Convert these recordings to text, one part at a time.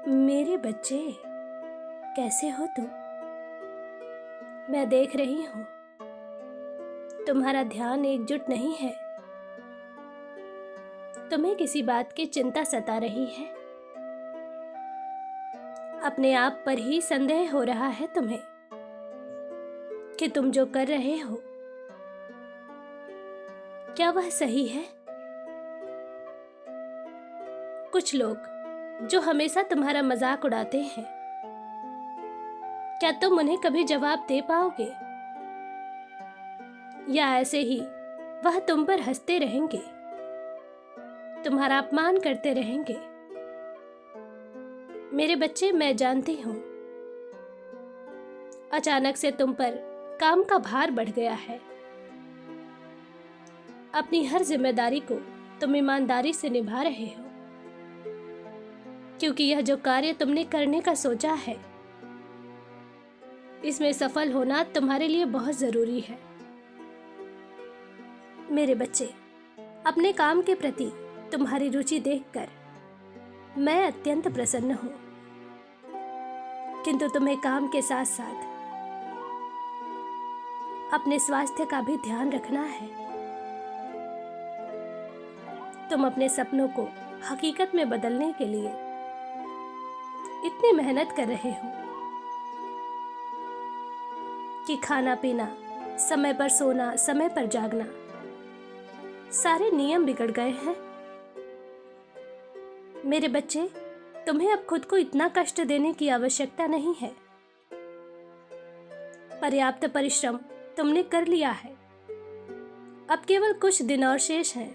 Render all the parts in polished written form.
मेरे बच्चे, कैसे हो तुम? मैं देख रही हूँ तुम्हारा ध्यान एकजुट नहीं है। तुम्हें किसी बात की चिंता सता रही है। अपने आप पर ही संदेह हो रहा है तुम्हें कि तुम जो कर रहे हो क्या वह सही है। कुछ लोग जो हमेशा तुम्हारा मजाक उड़ाते हैं, क्या तुम उन्हें कभी जवाब दे पाओगे, या ऐसे ही वह तुम पर हंसते रहेंगे, तुम्हारा अपमान करते रहेंगे? मेरे बच्चे, मैं जानती हूं अचानक से तुम पर काम का भार बढ़ गया है। अपनी हर जिम्मेदारी को तुम ईमानदारी से निभा रहे हो, क्योंकि यह जो कार्य तुमने करने का सोचा है, इसमें सफल होना तुम्हारे लिए बहुत जरूरी है। मेरे बच्चे, अपने काम के प्रति तुम्हारी रुचि देखकर मैं अत्यंत प्रसन्न हूं, किंतु तुम्हें काम के साथ साथ अपने स्वास्थ्य का भी ध्यान रखना है। तुम अपने सपनों को हकीकत में बदलने के लिए इतनी मेहनत कर रहे हो कि खाना पीना, समय पर सोना, समय पर जागना, सारे नियम बिगड़ गए हैं। मेरे बच्चे, तुम्हें अब खुद को इतना कष्ट देने की आवश्यकता नहीं है। पर्याप्त परिश्रम तुमने कर लिया है। अब केवल कुछ दिन और शेष हैं।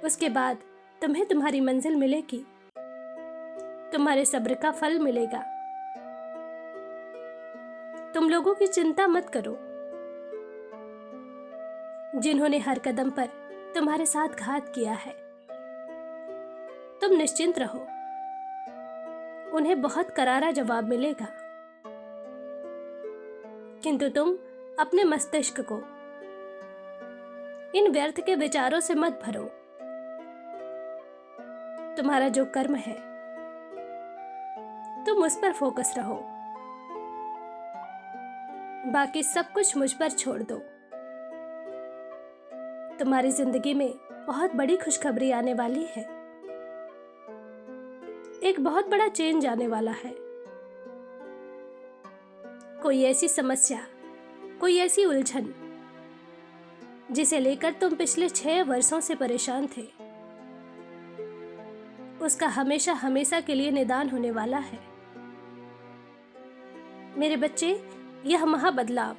उसके बाद तुम्हें तुम्हारी मंजिल मिलेगी, तुम्हारे सब्र का फल मिलेगा। तुम लोगों की चिंता मत करो। जिन्होंने हर कदम पर तुम्हारे साथ घात किया है, तुम निश्चिंत रहो, उन्हें बहुत करारा जवाब मिलेगा। किंतु तुम अपने मस्तिष्क को इन व्यर्थ के विचारों से मत भरो। तुम्हारा जो कर्म है, तुम उस पर फोकस रहो। बाकी सब कुछ मुझ पर छोड़ दो। तुम्हारी जिंदगी में बहुत बड़ी खुशखबरी आने वाली है। एक बहुत बड़ा चेंज आने वाला है। कोई ऐसी समस्या, कोई ऐसी उलझन जिसे लेकर तुम पिछले 6 वर्षों से परेशान थे, उसका हमेशा हमेशा के लिए निदान होने वाला है। मेरे बच्चे, यह महाबदलाव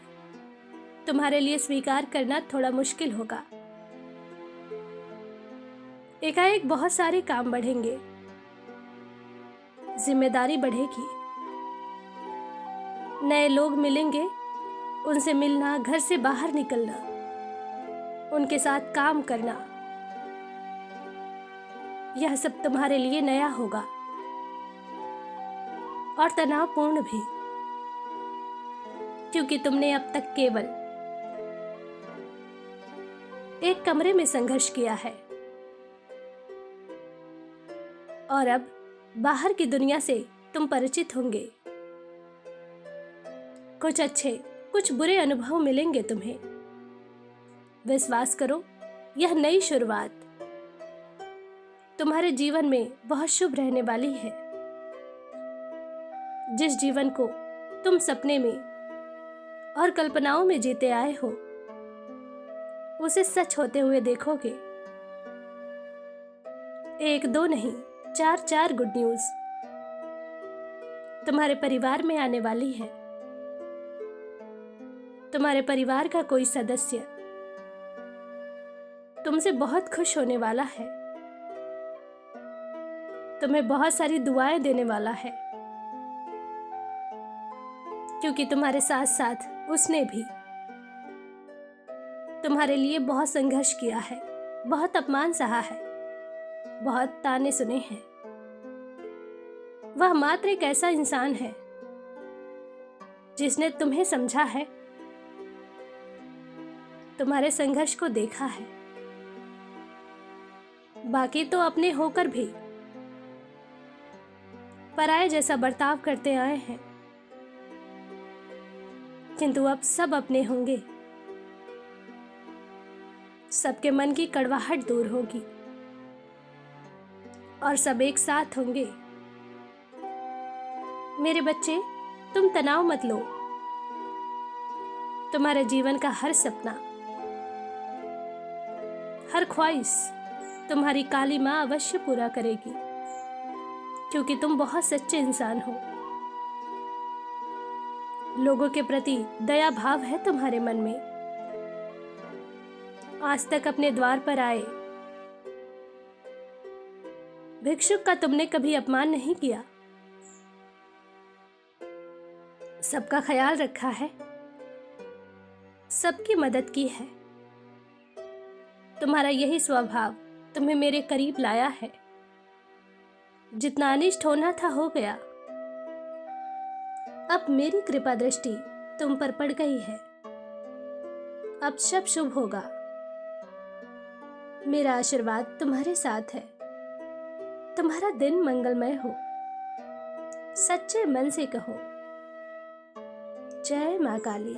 तुम्हारे लिए स्वीकार करना थोड़ा मुश्किल होगा। एकाएक बहुत सारे काम बढ़ेंगे, जिम्मेदारी बढ़ेगी, नए लोग मिलेंगे, उनसे मिलना, घर से बाहर निकलना, उनके साथ काम करना, यह सब तुम्हारे लिए नया होगा और तनावपूर्ण भी, क्योंकि तुमने अब तक केवल एक कमरे में संघर्ष किया है और अब बाहर की दुनिया से तुम परिचित होंगे। कुछ अच्छे, कुछ बुरे अनुभव मिलेंगे तुम्हें। विश्वास करो, यह नई शुरुआत तुम्हारे जीवन में बहुत शुभ रहने वाली है। जिस जीवन को तुम सपने में और कल्पनाओं में जीते आए हो, उसे सच होते हुए देखोगे। 1-2 नहीं, 4-4 गुड न्यूज तुम्हारे परिवार में आने वाली है। तुम्हारे परिवार का कोई सदस्य तुमसे बहुत खुश होने वाला है, तुम्हें बहुत सारी दुआएं देने वाला है, क्योंकि तुम्हारे साथ साथ उसने भी तुम्हारे लिए बहुत संघर्ष किया है, बहुत अपमान सहा है, बहुत ताने सुने हैं। वह मात्र एक ऐसा इंसान है जिसने तुम्हें समझा है, तुम्हारे संघर्ष को देखा है। बाकी तो अपने होकर भी पराये जैसा बर्ताव करते आए हैं, किंतु अब सब अपने होंगे। सबके मन की कड़वाहट दूर होगी और सब एक साथ होंगे। मेरे बच्चे, तुम तनाव मत लो। तुम्हारे जीवन का हर सपना, हर ख्वाहिश तुम्हारी काली माँ अवश्य पूरा करेगी, क्योंकि तुम बहुत सच्चे इंसान हो। लोगों के प्रति दया भाव है तुम्हारे मन में। आज तक अपने द्वार पर आए भिक्षुक का तुमने कभी अपमान नहीं किया। सबका ख्याल रखा है, सबकी मदद की है। तुम्हारा यही स्वभाव तुम्हें मेरे करीब लाया है। जितना अनिष्ट होना था हो गया। अब मेरी कृपा दृष्टि तुम पर पड़ गई है। अब सब शुभ होगा। मेरा आशीर्वाद तुम्हारे साथ है। तुम्हारा दिन मंगलमय हो। सच्चे मन से कहो, जय मां काली।